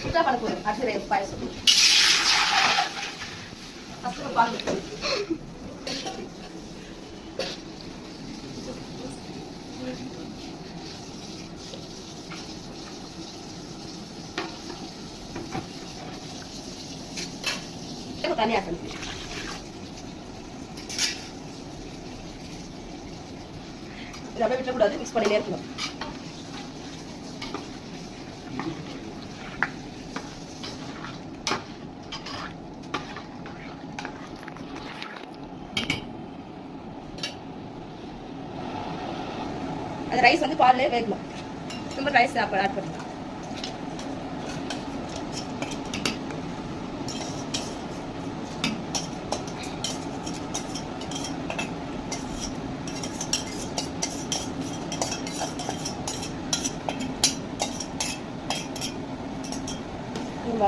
சுத்தா பண்ண போறோம் அரிசி பாயசம். ஃபர்ஸ்ட் பால் ஊத்தணும். தண்ணி ஆட் பண்ணி ரவை விட்டுறக்கூடாது, மிக்ஸ் பண்ணிட்டே இருக்கணும். அந்த ரைஸ் வந்து பால்லே வேகணும். திரும்ப ரைஸ் ஆட் பண்ணலாம்.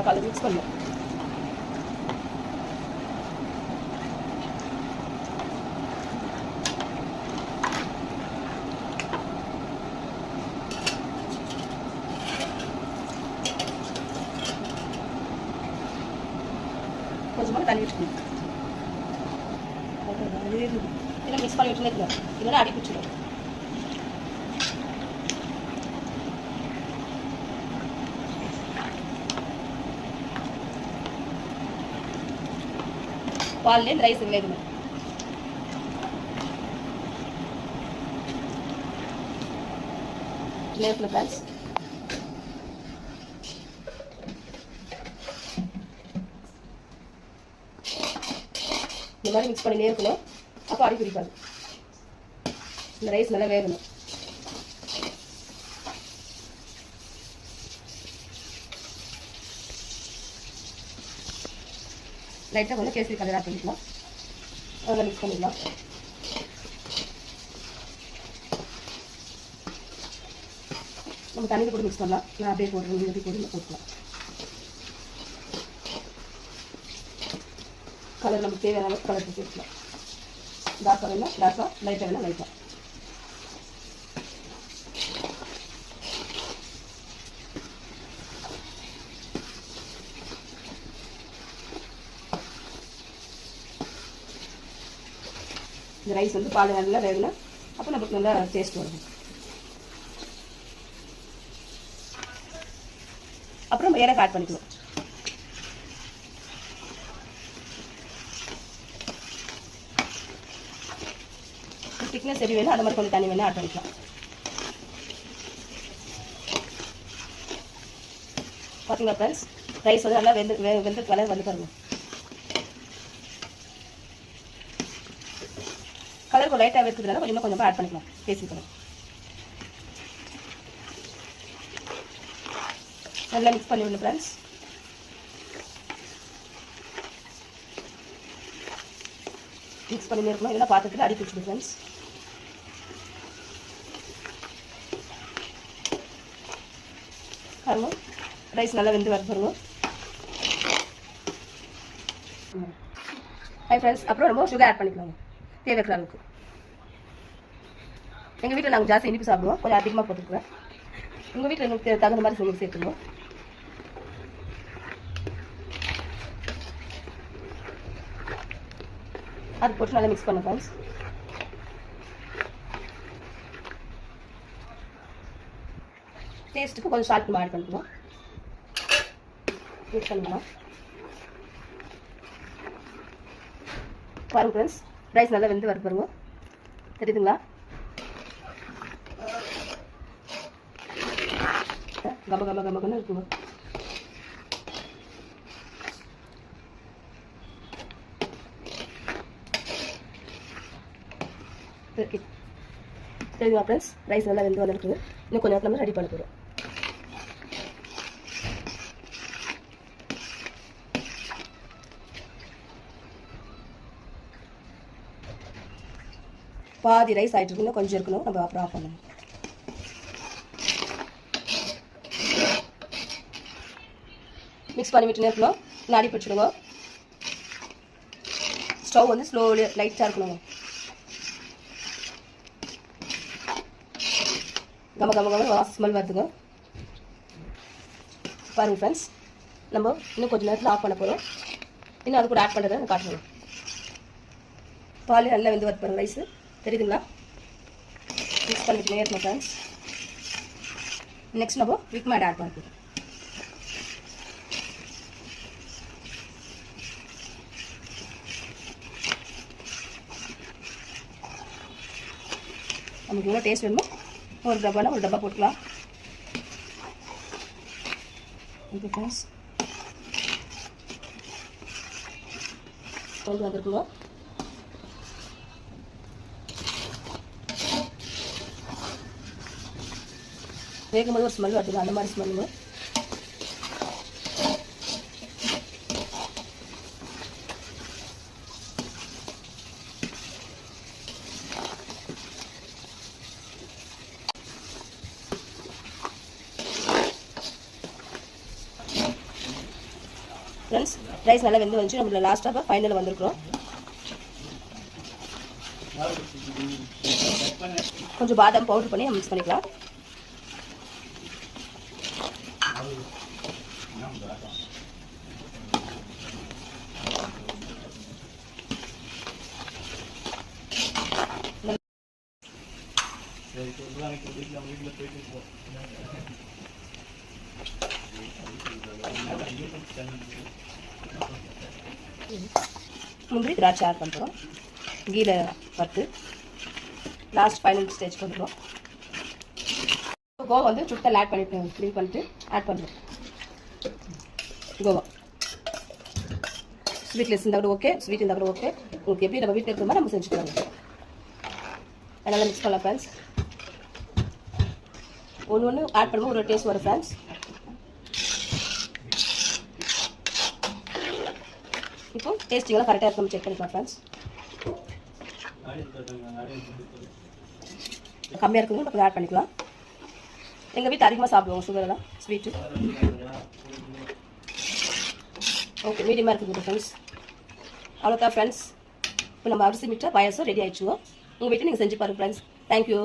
கலந்து மிக்ஸ் பண்ணணும். கொஞ்சமாக தண்ணி வச்சுக்கணும். இதெல்லாம் மிக்ஸ் பண்ணி விட்டுனே இருக்கணும், இல்லைன்னா அடி பிடிச்சிடும். பால்லே இந்த ரைஸ் வேகணும். நேரத்தில் ஃப்ரெண்ட்ஸ் இந்த மாதிரி மிக்ஸ் பண்ணி இருக்கணும். அப்போ அடி பிடிக்காது. இந்த ரைஸ் நல்லா வேகணும். லைட்டாக கொஞ்சம் கேசரி கலர் ஆட் பண்ணிக்கலாம். அதில் மிக்ஸ் பண்ணிக்கலாம். நம்ம தண்ணியில் கூட மிக்ஸ் பண்ணலாம். நான் அப்படியே போடுறேன், எப்படி போட்டுக்கலாம். கலர் நமக்கு தேவையான அளவுக்கு கலர் சேர்த்துக்கலாம். டார்க்காக வேணால் டார்க்காக, லைட்டாக வேணால் லைட்டாக. இந்த ரைஸ் வந்து பால் நல்லா வேகணும். அப்போ நமக்கு நல்லா டேஸ்ட் வரும். அப்புறம் ஏலக்காய் ஆட் பண்ணிக்கணும். திக்னஸ் எப்படி வேணும் அந்த மாதிரி கொஞ்சம் தண்ணி வேணால் ஆட் பண்ணிக்கலாம். பார்த்தீங்களா ஃப்ரெண்ட்ஸ், ரைஸ் வந்து நல்லா வெந்து கலர் வந்து பாருங்க. கலர் கொஞ்சம் லைட்டாக இருக்கிறதுனால கொஞ்சமாக கொஞ்சமாக ஆட் பண்ணிக்கலாம். கேசரி கலர் நல்லா மிக்ஸ் பண்ணி விடணும் ஃப்ரெண்ட்ஸ். மிக்ஸ் பண்ணி இருக்கணும். இதெல்லாம் பாத்திரத்தில் அடி பிடிச்சிடும் ஃப்ரெண்ட்ஸ். பாருங்க ரைஸ் நல்லா வெந்து வர பாருங்க. ஹை ஃப்ரெண்ட்ஸ், அப்புறம் ரொம்ப சுகர் ஆட் பண்ணிக்கலாங்க தேவைக்கிற அளவுக்கு. எங்கள் வீட்டில் நாங்கள் ஜாஸ்தி இனிப்பு சாப்பிடுவோம், கொஞ்சம் அதிகமாக போட்டுருக்குறேன். உங்கள் வீட்டில் எங்களுக்கு தகுந்த மாதிரி உங்களுக்கு சேர்த்துக்கணும். அது போட்டு நல்லா மிக்ஸ் பண்ண ஃப்ரெண்ட்ஸ். டேஸ்ட்டுக்கு கொஞ்சம் சால்ட் ஆட் பண்ணிக்கலாம். மிக்ஸ் பண்ணிக்கலாம். பாருங்க ஃப்ரெண்ட்ஸ், ரைஸ் நல்லா வெந்து வர பாருங்க. தெரியுதுங்களா? கம கம கமன்னு இருக்குங்க. சரிங்களா ஃப்ரெண்ட்ஸ், ரைஸ் நல்லா வெந்து வந்துருக்குது. இன்னும் கொஞ்சம் நேரத்தில் நம்ம ரெடி பண்ண போகிறோம். பாதி ரைஸ் ஆகிட்டு இருக்கணும், கொஞ்சம் இருக்கணும். நம்ம அப்புறம் ஆஃப் பண்ணணும். மிக்ஸ் பண்ணி விட்டு இருக்கணும். நாடி பிடிச்சிடுங்க. ஸ்டவ் வந்து ஸ்லோலி லைட்டாக இருக்கணும். கம கம கம வாசம் ஸ்மெல் வருதுங்க. பாருங்கள் ஃப்ரெண்ட்ஸ், நம்ம இன்னும் கொஞ்சம் நேரத்தில் ஆஃப் பண்ண போகிறோம். இன்னும் அது கூட ஆட் பண்ணுறதை காட்டணும். பால் நல்லா வெந்து வர போகிறோம். ரைஸு தெரியுதுங்களா? மிக்ஸ் பண்ணிக்கிட்டே இருக்கணும் ஃப்ரெண்ட்ஸ். நெக்ஸ்ட் நம்ம குவிக் மேட் ஆட் பண்ணிக்கிறோம். நமக்கு எவ்வளோ டேஸ்ட் வேணுமோ ஒரு டப்பானா ஒரு டப்பா போட்டுக்கலாம். ஓகே ஃப்ரெண்ட்ஸ், கொண்டு வந்துருக்குங்க. வேகும்போது ஒரு ஸ்மெல் வருது, அந்த மாதிரி ஸ்மெல்லுங்க. ஃப்ரெண்ட்ஸ், ரைஸ் நல்லா வெந்து வந்துச்சு. நம்மள லாஸ்ட்டாக ஃபைனலில் வந்திருக்கிறோம். கொஞ்சம் பாதாம் பவுடர் பண்ணி மிக்ஸ் பண்ணிக்கலாம். முந்திரி திராட்சை ஆட் பண்ணுறோம். கீழே வறுத்து லாஸ்ட் ஃபைனல் ஸ்டேஜ் பண்ணுறோம். கோவா வந்து சுட்டல் ஆட் பண்ணிட்டு க்ளீன் பண்ணிட்டு ஆட் பண்ணுறோம். கோவா ஸ்வீட்லெஸ் இருந்தால் கூட ஓகே, ஸ்வீட் இருந்தால் கூட ஓகே. உங்களுக்கு எப்படி நம்ம வீட்டில் இருக்கிற மாதிரி நம்ம செஞ்சுக்கலாம். அதனால் மிக்ஸ் பண்ணலாம் ஃப்ரெண்ட்ஸ். ஒன்று ஆட் பண்ணும்போது ஒரு டேஸ்ட் வரும் ஃப்ரெண்ட்ஸ். இப்போ டேஸ்டிங்கெல்லாம் கரெக்டாக இருக்கும், செக் பண்ணிக்கலாம் ஃப்ரெண்ட்ஸ். கம்மியாக இருக்கும்போது நம்ம ஆட் பண்ணிக்கலாம். எங்கள் வீட்டில் அதிகமாக சாப்பிடுவோம் சுகரெல்லாம், ஸ்வீட்டு. ஓகே, மீடியமாக இருக்குது ஃப்ரெண்ட்ஸ். அவ்வளோதான் ஃப்ரெண்ட்ஸ். இப்போ நம்ம அரிசி மிட்டா பாயாசம் ரெடி ஆகிடுச்சுங்க. உங்கள் வீட்டில் நீங்கள் செஞ்சு பாருங்கள் ஃப்ரெண்ட்ஸ். தேங்க்யூ.